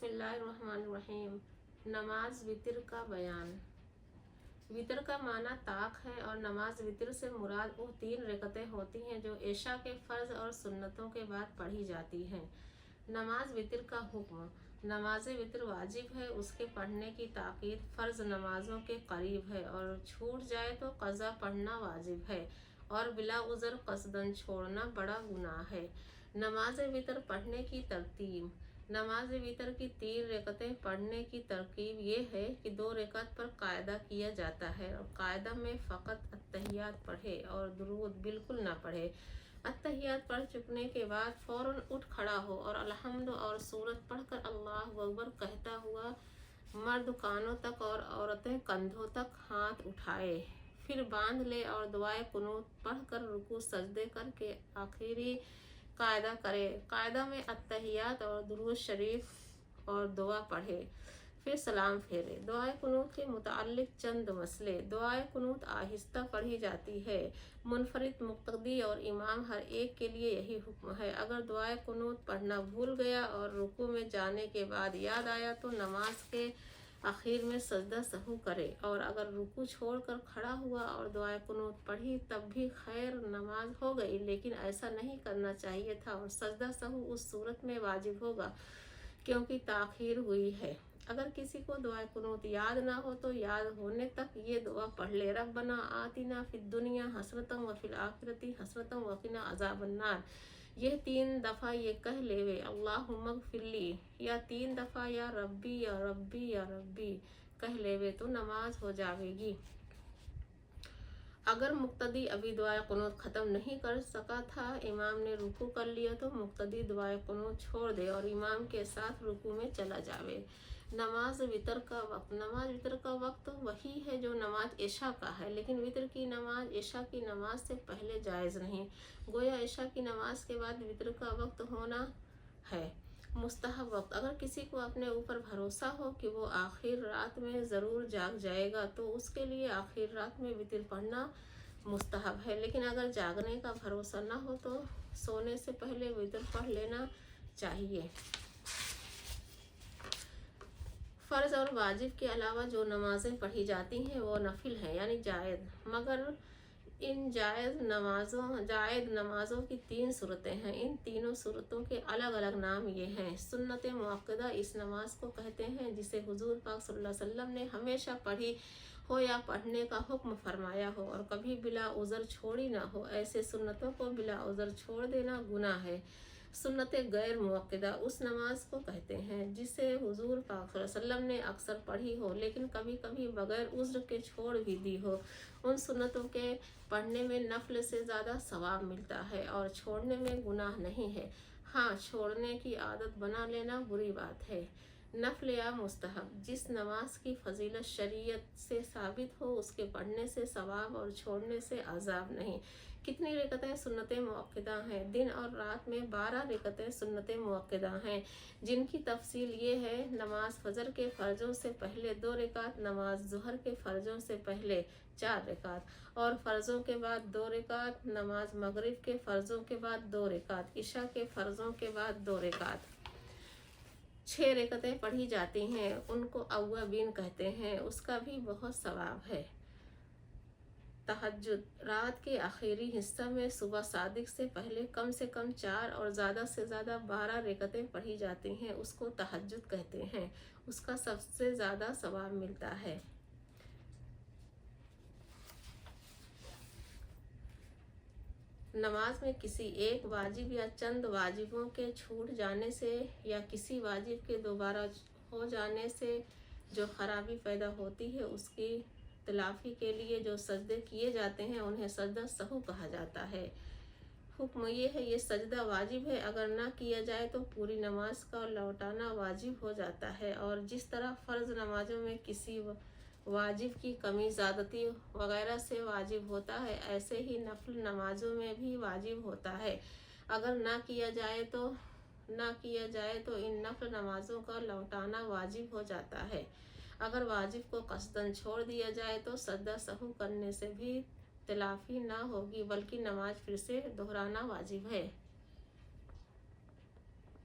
बिस्मिल्लाहिर्रहमानिर्रहीम। नमाज वितर का बयान। वितर का माना ताक है और नमाज वितर से मुराद वो 3 रकतें होती हैं जो इशा के फ़र्ज और सुन्नतों के बाद पढ़ी जाती हैं। नमाज वितर का हुक्म। नमाज वितर वाजिब है, उसके पढ़ने की ताकीद फ़र्ज नमाजों के करीब है और छूट जाए तो क़ज़ा पढ़ना वाजिब है और बिला उज़र क़स्दन छोड़ना बड़ा गुनाह है। नमाज वितर पढ़ने की तरतीब। नमाज वितर की 3 रकतें पढ़ने की तरकीब ये है कि 2 रकत पर कायदा किया जाता है और कायदा में फ़कत अत्तहियात पढ़े और दुरूद बिल्कुल ना पढ़े। अत्तहियात पढ़ चुकने के बाद फ़ौरन उठ खड़ा हो और अलहम्द और सूरत पढ़कर अल्लाहु अकबर कहता हुआ मर्द कानों तक और औरतें कंधों तक हाथ उठाए, फिर बांध ले और दुआए कुनूत पढ़कर रुकू सजदे करके आखिरी कायदा करे। कायदा में अत्तहियात और दुरूद शरीफ और दुआ पढ़े, फिर सलाम फेरे। दुआए कुनूत के मुताल्लिक चंद मसले। दुआए कुनूत आहिस्ता पढ़ी जाती है। मुनफरिद, मुक्तदी और इमाम हर एक के लिए यही हुक्म है। अगर दुआए कुनूत पढ़ना भूल गया और रुकू में जाने के बाद याद आया तो नमाज के आखिर में सजदा सहू करे और अगर रुकू छोड़कर खड़ा हुआ और दुआए कुनूत पढ़ी तब भी खैर, नमाज हो गई, लेकिन ऐसा नहीं करना चाहिए था और सजदा सहू उस सूरत में वाजिब होगा क्योंकि ताखीर हुई है। अगर किसी को दुआए कुनूत याद ना हो तो याद होने तक ये दुआ पढ़ ले, रब्बना आतिना फिद दुनिया हसरतम व फिल आखिरती हसरतम व क़िना अज़ाबन्नार। यह 3 दफ़ा ये कह लेवे अल्लाहुम्मा ग़फ़िरली, या 3 दफ़ा या रब्बी या रब्बी या रब्बी कह लेवे तो नमाज हो जाएगी। अगर मुक्तदी अभी दुआए कुनूत ख़त्म नहीं कर सका था, इमाम ने रुकू कर लिया तो मुक्तदी दुआए कुनूत छोड़ दे और इमाम के साथ रुकू में चला जावे। नमाज वितर का वक्त। नमाज वितर का वक्त वही है जो नमाज इशा का है, लेकिन वितर की नमाज इशा की नमाज से पहले जायज़ नहीं। गोया इशा की नमाज के बाद वितर का वक्त होना है। मुस्तहब वक्त। अगर किसी को अपने ऊपर भरोसा हो कि वो आखिर रात में ज़रूर जाग जाएगा तो उसके लिए आखिर रात में वितर पढ़ना मुस्तहब है, लेकिन अगर जागने का भरोसा ना हो तो सोने से पहले वितर पढ़ लेना चाहिए। फ़र्ज और वाजिब के अलावा जो नमाज़ें पढ़ी जाती हैं वो नफिल हैं, यानी जायद। मगर इन जायद नमाज़ों की 3 सूरतें हैं। इन तीनों सूरतों के अलग अलग नाम ये हैं। सुन्नत मुअक्कदा इस नमाज को कहते हैं जिसे हुजूर पाक सल्लल्लाहु अलैहि वसल्लम ने हमेशा पढ़ी हो या पढ़ने का हुक्म फरमाया हो और कभी बिला उज़र छोड़ी ना हो। ऐसे सुन्नतों को बिला उज़र छोड़ देना गुनाह है। सुन्नत गैर मुअक्कदा उस नमाज को कहते हैं जिसे हुजूर पाक सल्लल्लाहु अलैहि वसल्लम ने अक्सर पढ़ी हो लेकिन कभी कभी बगैर उज़्र के छोड़ भी दी हो। उन सुन्नतों के पढ़ने में नफल से ज़्यादा सवाब मिलता है और छोड़ने में गुनाह नहीं है। हाँ, छोड़ने की आदत बना लेना बुरी बात है। नफल या मुस्तहब। जिस नमाज की फजीलत शरीयत से साबित हो उसके पढ़ने से सवाब और छोड़ने से अज़ाब नहीं। कितनी रकतें सुन्नत मुअक्कदा हैं? दिन और रात में 12 रकतें सुन्नत मुअक्कदा हैं जिनकी तफसील ये है। नमाज फजर के फ़र्ज़ों से पहले 2 रकात, नमाज ज़ुहर के फ़र्ज़ों से पहले 4 रकात और फ़र्ज़ों के बाद 2 रकात, नमाज मगरिब के फ़र्ज़ों के बाद 2 रकात, इशा के फ़र्ज़ों के बाद 2 रकात। 6 रकतें पढ़ी जाती हैं, उनको अव्वाबीन कहते हैं, उसका भी बहुत सवाब है। तहज्जुद। रात के आखिरी हिस्सा में सुबह सादिक से पहले कम से कम 4 और ज़्यादा से ज़्यादा 12 रकतें पढ़ी जाती हैं, उसको तहज्जुद कहते हैं, उसका सबसे ज़्यादा सवाब मिलता है। नमाज में किसी एक वाजिब या चंद वाजिबों के छूट जाने से या किसी वाजिब के दोबारा हो जाने से जो खराबी पैदा होती है उसकी तलाफ़ी के लिए जो सजदे किए जाते हैं उन्हें सजदा सहू कहा जाता है। हुक्म ये है, ये सजदा वाजिब है, अगर ना किया जाए तो पूरी नमाज का लौटाना वाजिब हो जाता है। और जिस तरह फ़र्ज़ नमाजों में किसी वाजिब की कमी ज़्यादती वगैरह से वाजिब होता है, ऐसे ही नफल नमाजों में भी वाजिब होता है। अगर ना किया जाए तो इन नफल नमाजों का लौटाना वाजिब हो जाता है। अगर वाजिब को कस्दन छोड़ दिया जाए तो सजदा सहू करने से भी तलाफ़ी ना होगी बल्कि नमाज फिर से दोहराना वाजिब है।